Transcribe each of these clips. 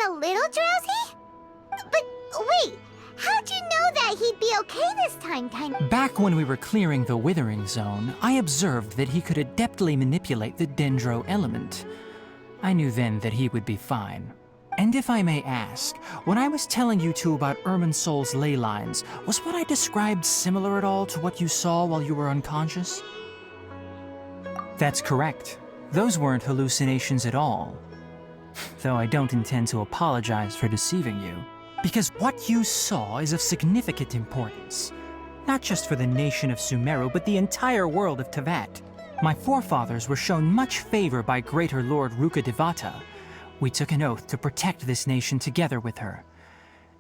a little drowsy? But wait, how'd you know that he'd be okay this time? Back when we were clearing the Withering Zone, I observed that he could adeptly manipulate the Dendro element. I knew then that he would be fine. And if I may ask, when I was telling you two about Irminsul's ley lines, was what I described similar at all to what you saw while you were unconscious? That's correct. Those weren't hallucinations at all. Though I don't intend to apologize for deceiving you, because what you saw is of significant importance. Not just for the nation of Sumeru, but the entire world of Teyvat. My forefathers were shown much favor by Greater Lord Rukkhadevata. We took an oath to protect this nation together with her.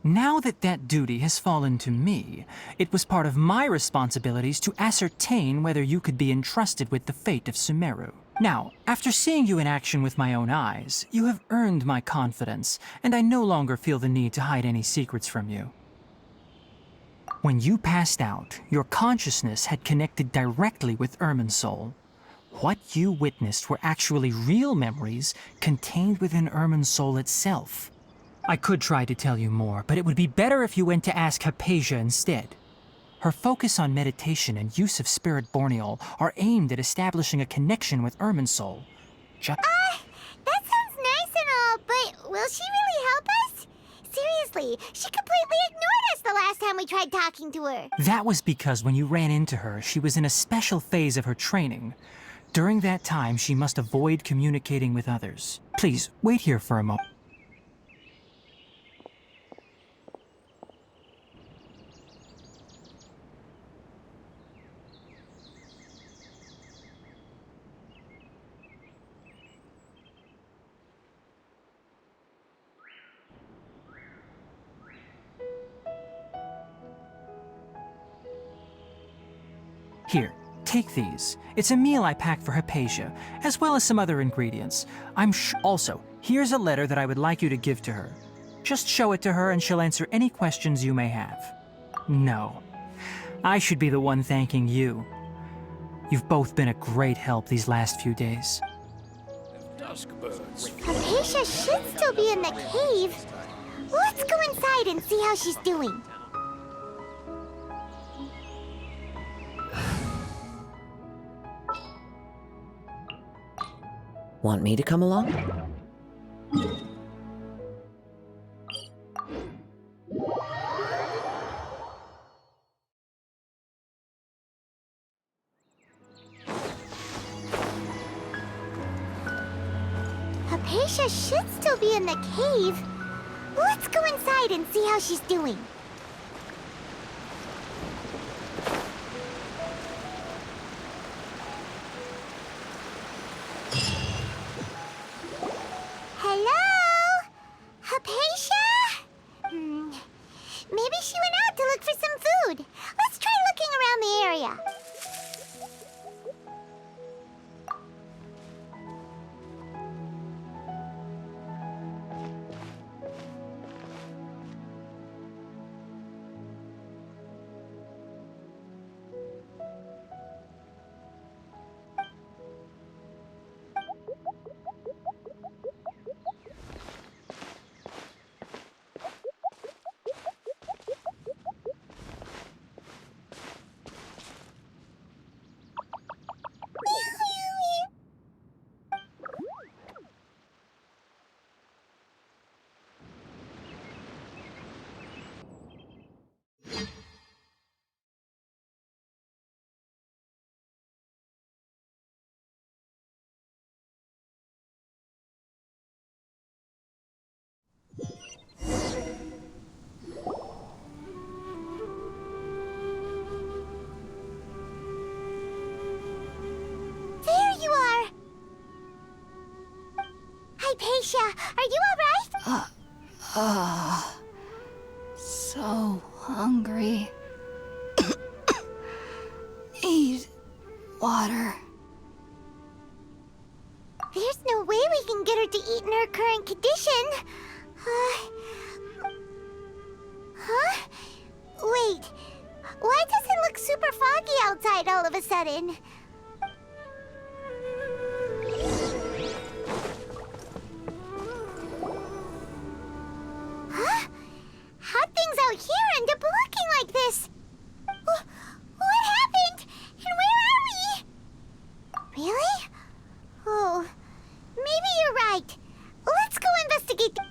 Now that that duty has fallen to me, it was part of my responsibilities to ascertain whether you could be entrusted with the fate of Sumeru. Now, after seeing you in action with my own eyes, you have earned my confidence, and I no longer feel the need to hide any secrets from you. When you passed out, your consciousness had connected directly with Irminsul. What you witnessed were actually real memories contained within Irminsul itself. I could try to tell you more, but it would be better if you went to ask Hypatia instead. Her focus on meditation and use of Spirit Borneol are aimed at establishing a connection with Irminsul. That sounds nice and all, but will she really help us? Seriously, she completely ignored us the last time we tried talking to her. That was because when you ran into her, she was in a special phase of her training. During that time, she must avoid communicating with others. Please, wait here for a moment. Here, take these. It's a meal I packed for Hypatia, as well as some other ingredients. Also, here's a letter that I would like you to give to her. Just show it to her and she'll answer any questions you may have. No, I should be the one thanking you. You've both been a great help these last few days. Hypatia should still be in the cave. Let's go inside and see how she's doing. Want me to come along? Hypatia should still be in the cave. Let's go inside and see how she's doing. Hello? Hypatia? Maybe she went out to look for some food. Let's try looking around the area. Hypatia, are you alright? So hungry. Need water. There's no way we can get her to eat in her current condition. Huh? Wait, why does it look super foggy outside all of a sudden? Really? Oh, maybe you're right. Let's go investigate the...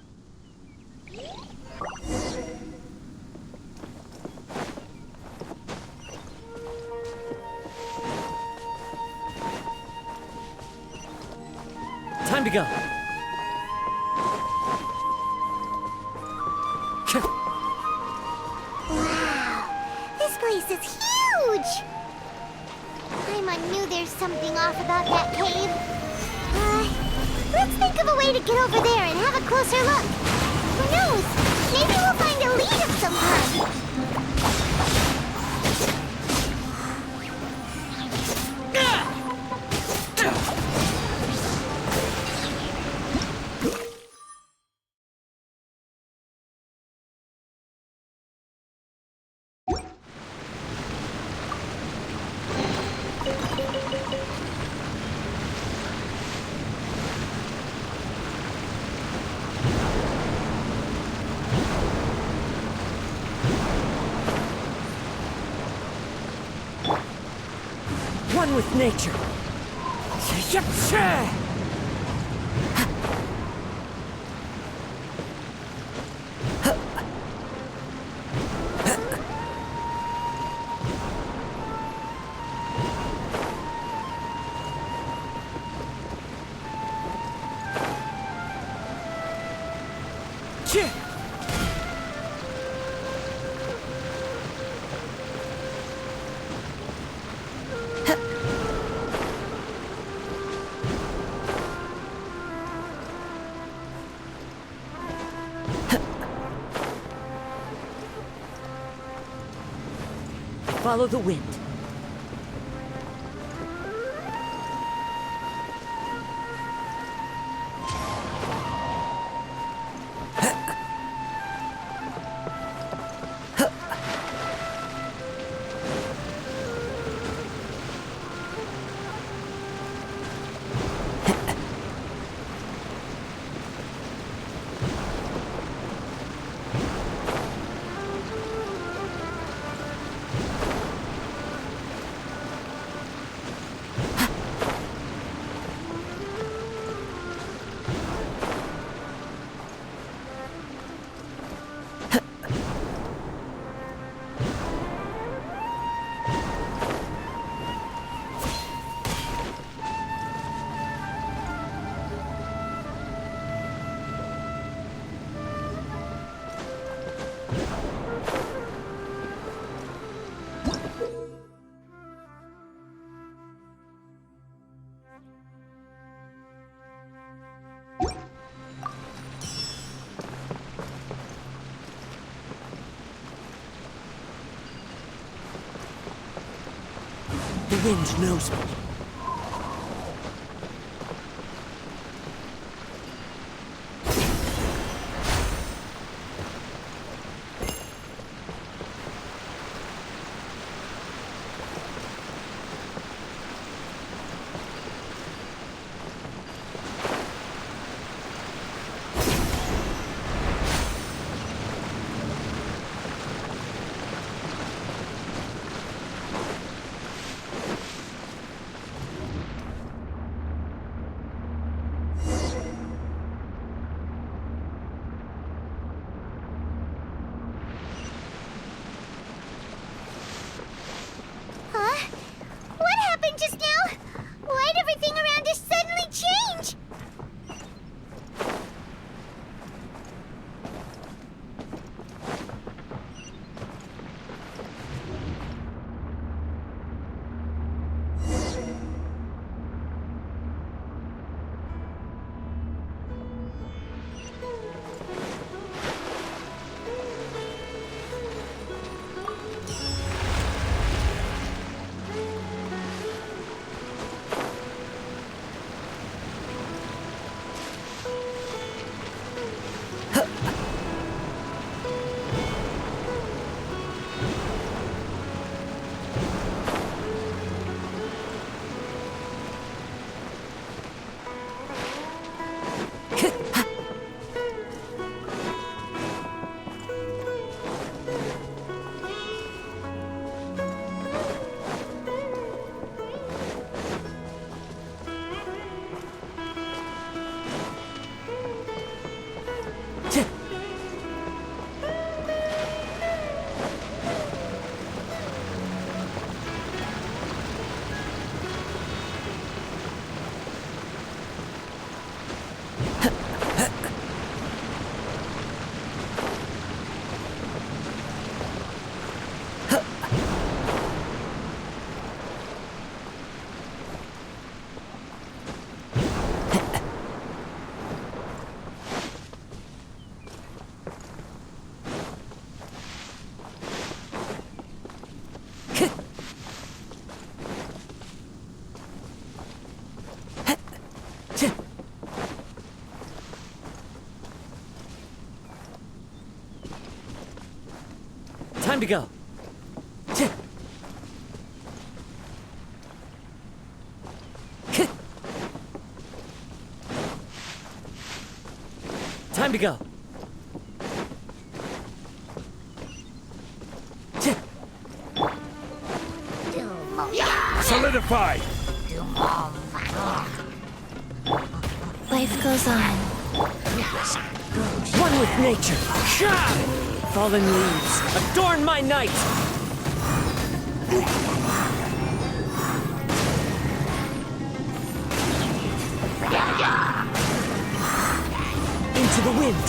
Time to go. Wow, this place is huge! I knew there's something off about that cave. Let's think of a way to get over there and have a closer look. Who knows? Maybe we'll find a lead of some kind. One with nature. Follow the wind. The wind knows me. to go. Time to go. Solidify! Life goes on. One with nature. Fallen leaves, adorn my night! Into the wind.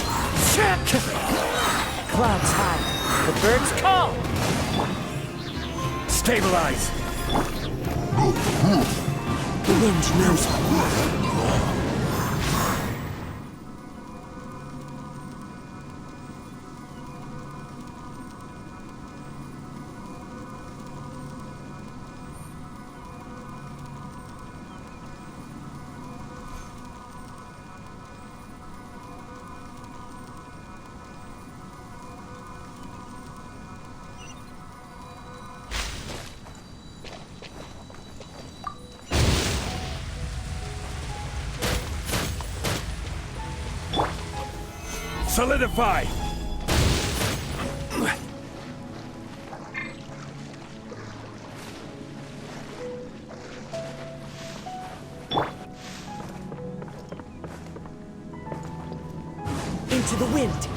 Clouds high, the birds call. Stabilize! The wind knows me. Solidify! Into the wind.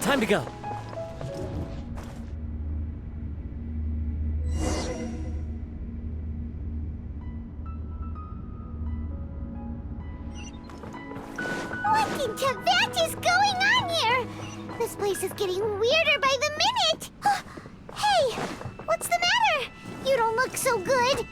Time to go. What in Tibet is going on here? This place is getting weirder by the minute. Hey, what's the matter? You don't look so good.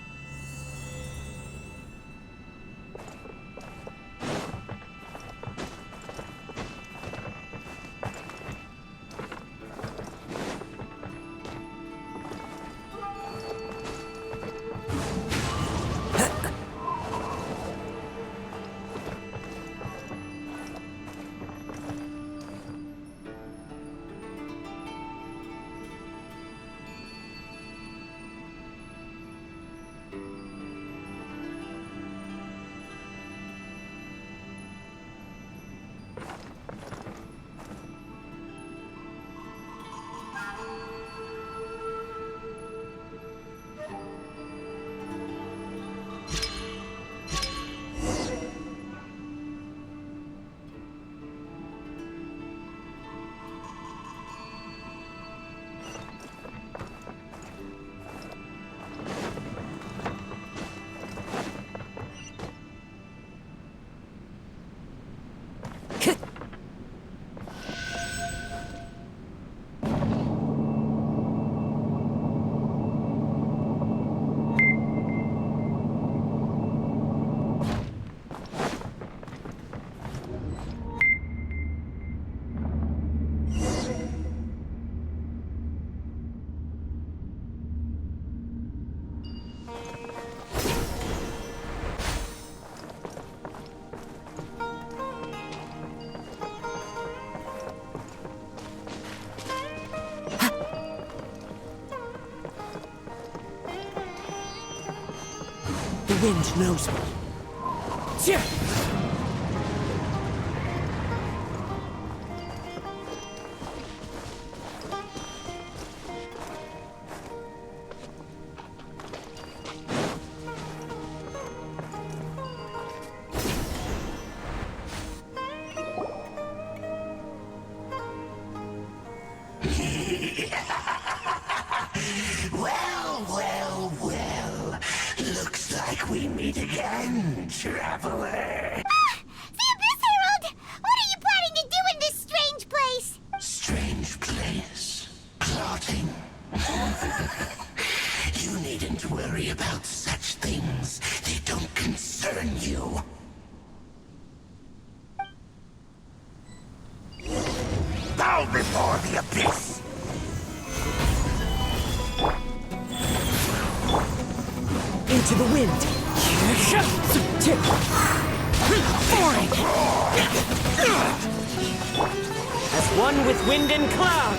The wind knows me. Yeah. Well. Looks like we meet again, traveler. The Abyss Herald! What are you planning to do in this strange place? Strange place. Plotting. You needn't worry about such things. They don't concern you. Bow before the Abyss! into the wind. As one with wind and cloud.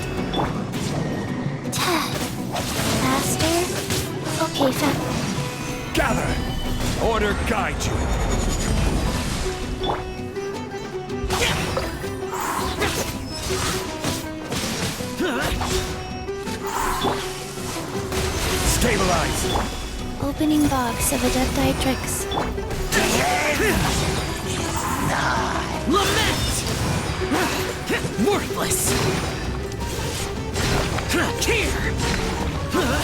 Faster? Okay, Gather! Order guide you. Stabilize! Opening box of Adepti-Trix. Lament! Worthless! Here! Huh?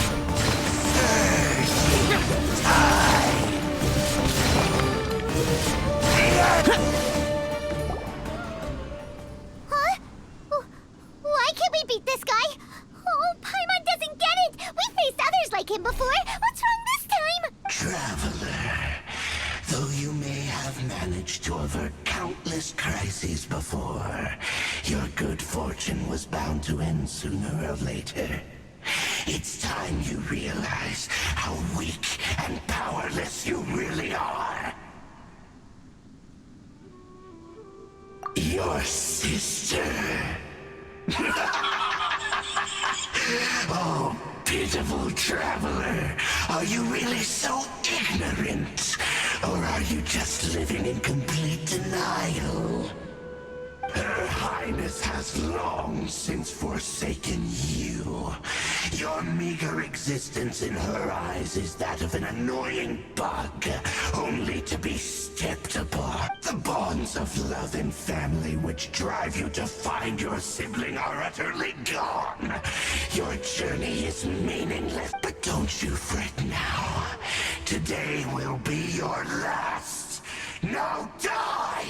Why can't we beat this guy? Oh, Paimon doesn't get it! We faced others like him before! What's wrong this time? Traveler, though you may have managed to avert countless crises before, your good fortune was bound to end sooner or later. It's time you realize how weak and powerless you really are. Your sister. Oh, pitiful traveler. Are you really so ignorant? Or are you just living in complete denial? Her Highness has long since forsaken you. Your meager existence in her eyes is that of an annoying bug, only to be stepped upon. The bonds of love and family which drive you to find your sibling are utterly gone. Your journey is meaningless, but don't you fret now. Today will be your last. Now die!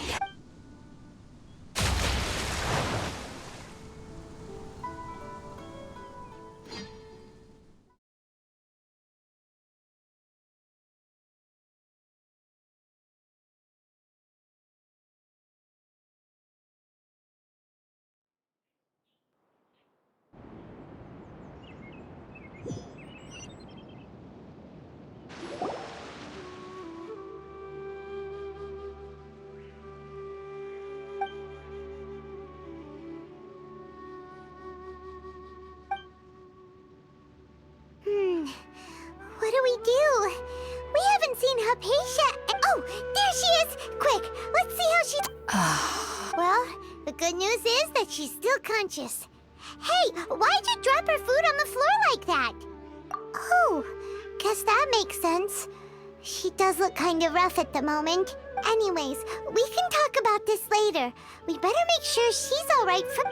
What do we do? We haven't seen Hypatia. Oh, there she is! Quick, let's see how she... Well, the good news is that she's still conscious. Hey, why'd you drop her food on the floor like that? Oh, guess that makes sense. She does look kind of rough at the moment. Anyways, we can talk about this later. We better make sure she's all right for...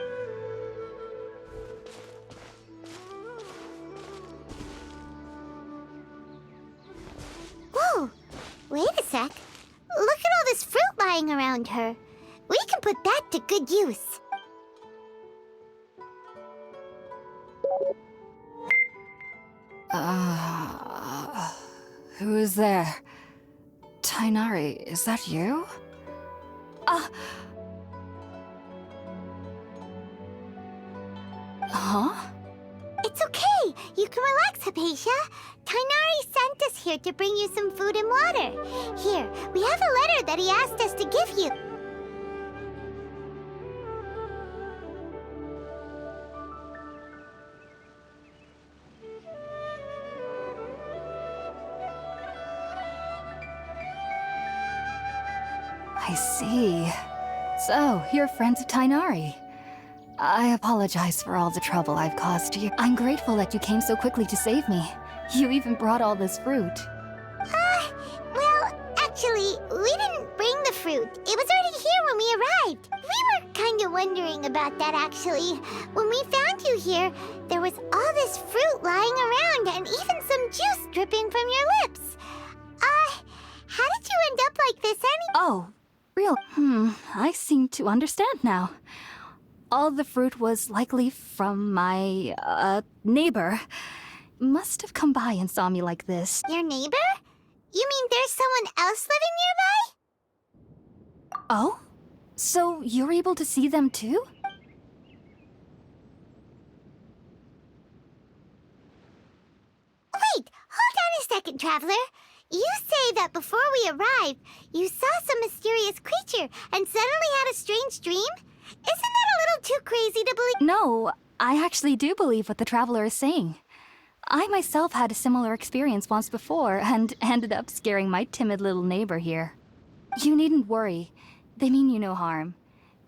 Whoa, wait a sec. Look at all this fruit lying around her. We can put that to good use. Who is there? Tainari, is that you? Huh? It's okay. You can relax, Hypatia. Tainari sent us here to bring you some food and water. Here, we have a letter that he asked us to give you. I see. So, you're friends of Tainari. I apologize for all the trouble I've caused you. I'm grateful that you came so quickly to save me. You even brought all this fruit. Well, actually, we didn't bring the fruit. It was already here when we arrived. We were kind of wondering about that, actually. When we found you here, there was all this fruit lying around and even some juice dripping from your lips. How did you end up like this Oh, real. I seem to understand now. All the fruit was likely from my, neighbor. Must have come by and saw me like this. Your neighbor? You mean there's someone else living nearby? Oh? So you're able to see them too? Wait, hold on a second, Traveler. You say that before we arrived, you saw some mysterious creature and suddenly had a strange dream? Isn't that a little too crazy to believe? No, I actually do believe what the traveler is saying. I myself had a similar experience once before and ended up scaring my timid little neighbor here. You needn't worry. They mean you no harm.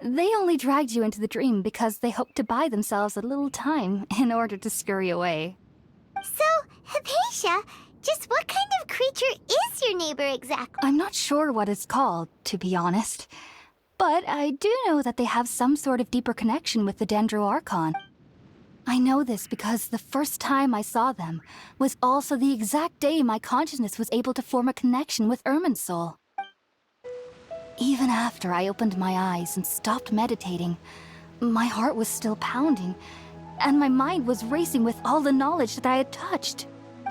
They only dragged you into the dream because they hoped to buy themselves a little time in order to scurry away. So, Hypatia, just what kind of creature is your neighbor exactly? I'm not sure what it's called, to be honest. But I do know that they have some sort of deeper connection with the Dendro Archon. I know this because the first time I saw them was also the exact day my consciousness was able to form a connection with Irminsul. Even after I opened my eyes and stopped meditating, my heart was still pounding, and my mind was racing with all the knowledge that I had touched.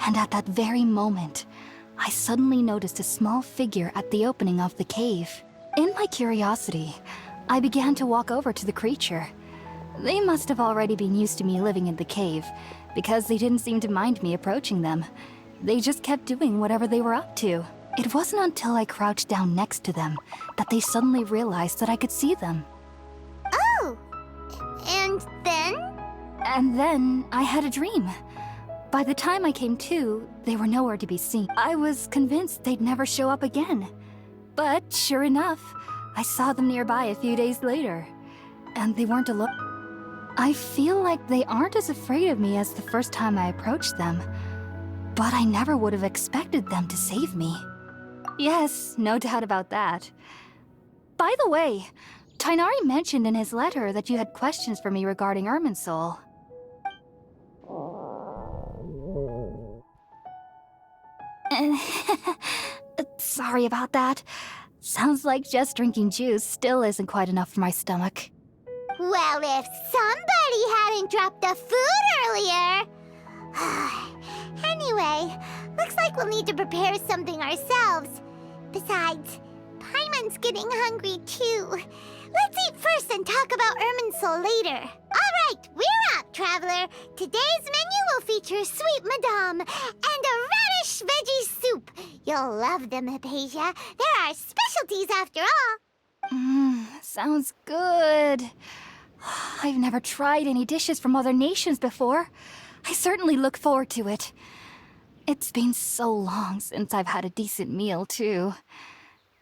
And at that very moment, I suddenly noticed a small figure at the opening of the cave. In my curiosity, I began to walk over to the creature. They must have already been used to me living in the cave, because they didn't seem to mind me approaching them. They just kept doing whatever they were up to. It wasn't until I crouched down next to them that they suddenly realized that I could see them. Oh! And then? And then I had a dream. By the time I came to, they were nowhere to be seen. I was convinced they'd never show up again. But sure enough, I saw them nearby a few days later. And they weren't alone. I feel like they aren't as afraid of me as the first time I approached them. But I never would have expected them to save me. Yes, no doubt about that. By the way, Tainari mentioned in his letter that you had questions for me regarding Irminsul. Sorry about that. Sounds like just drinking juice still isn't quite enough for my stomach. Well, if somebody hadn't dropped the food earlier... Anyway, looks like we'll need to prepare something ourselves. Besides, Paimon's getting hungry too. Let's eat first and talk about Irminsul later. All right, we're up, traveler. Today's menu will feature sweet madame and a radish veggie soup. You'll love them, Hypatia. They're our specialties after all. Sounds good. I've never tried any dishes from other nations before. I certainly look forward to it. It's been so long since I've had a decent meal, too.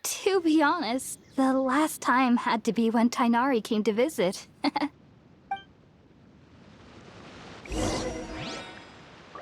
To be honest, the last time had to be when Tainari came to visit.